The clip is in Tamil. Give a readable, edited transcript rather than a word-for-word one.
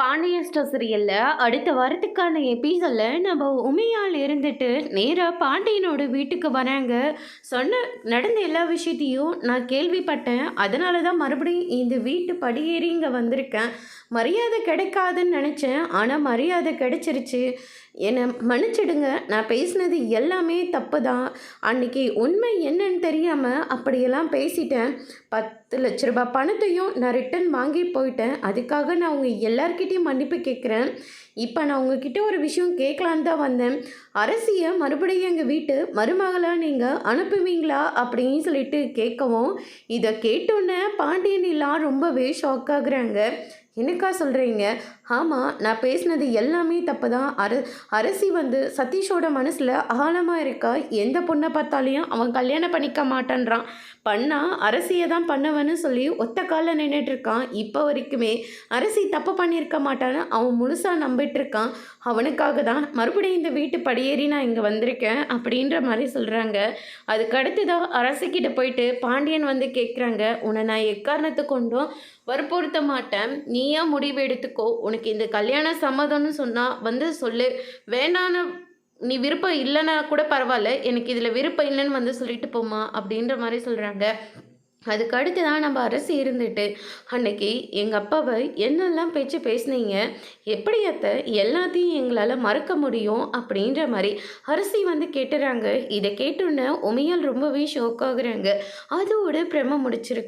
பாண்டியன் ஸ்டோர் சீரியல்ல அடுத்த வாரத்துக்கான எபிசோட்ல நம்ம உமையால் இருந்துட்டு நேராக பாண்டியனோட வீட்டுக்கு வராங்க. சொன்ன நடந்த எல்லா விஷயத்தையும் நான் கேள்விப்பட்டேன். அதனால தான் மறுபடியும் இந்த வீட்டு படியேறி இங்கே வந்திருக்கேன். மரியாதை கிடைக்காதுன்னு நினச்சேன், ஆனால் மரியாதை கிடைச்சிருச்சு. என்னை மன்னிச்சிடுங்க, நான் பேசினது எல்லாமே தப்பு தான். அன்னைக்கு உண்மை என்னன்னு தெரியாமல் அப்படியெல்லாம் பேசிட்டேன். 10 லட்ச ரூபாய் பணத்தையும் நான் ரிட்டன் வாங்கி போயிட்டேன். அதுக்காக நான் உங்கள் எல்லார்கிட்டையும் மன்னிப்பு கேட்குறேன். இப்போ நான் உங்ககிட்ட ஒரு விஷயம் கேட்கலான்னு தான் வந்தேன். அரசியை மறுபடியும் எங்கள் வீட்டு மருமகளாக நீங்கள் அனுப்புவீங்களா அப்படின்னு சொல்லிட்டு கேட்கவும், இதை கேட்டோன்னே பாண்டியன் எல்லாம் ரொம்பவே ஷாக் ஆகுறாங்க. என்னக்கா சொல்கிறீங்க? ஆமாம், நான் பேசினது எல்லாமே தப்பு தான். அரசி சதீஷோட மனசில் ஆழமாக இருக்கா. எந்த பொண்ணை பார்த்தாலையும் அவன் கல்யாணம் பண்ணிக்க மாட்டேன்றான். பண்ணால் அரசியை தான் பண்ணவன்னு சொல்லி ஒத்த காலில் நின்றுட்டுருக்கான். இப்போ வரைக்குமே அரசி தப்பு பண்ணியிருக்க மாட்டான்னு அவன் முழுசாக நம்பிட்டுருக்கான். அவனுக்காக தான் மறுபடியும் இந்த வீட்டு படியேறி நான் இங்கே வந்திருக்கேன் அப்படின்ற மாதிரி சொல்கிறாங்க. அதுக்கடுத்து தான் அரசிக்கிட்ட போயிட்டு பாண்டியன் கேட்குறாங்க, உன்னை நான் எக்காரணத்தை கொண்டும் வற்புறுத்த மாட்டேன். நீயா முடிவு எடுத்துக்கோ. உனக்கு இந்த கல்யாண சம்மதம்னு சொன்னால் சொல்லு. வேணான்னு நீ விருப்பம் இல்லைன்னா கூட பரவாயில்ல, எனக்கு இதில் விருப்பம் இல்லைன்னு சொல்லிட்டு போமா அப்படின்ற மாதிரி சொல்கிறாங்க. அதுக்கு அடுத்து தான் நம்ம அரசு இருந்துட்டு, அன்னைக்கு எங்கள் அப்பாவை என்னெல்லாம் பேச்சு பேசுனீங்க, எப்படி அத்தை எல்லாத்தையும் எங்களால் மறக்க முடியும் அப்படின்ற மாதிரி அரசி கேட்டுறாங்க. இதை கேட்டோன்னே உமையால் ரொம்பவே ஷோக் ஆகுறாங்க. அதோட பிரம முடிச்சிருக்காங்க.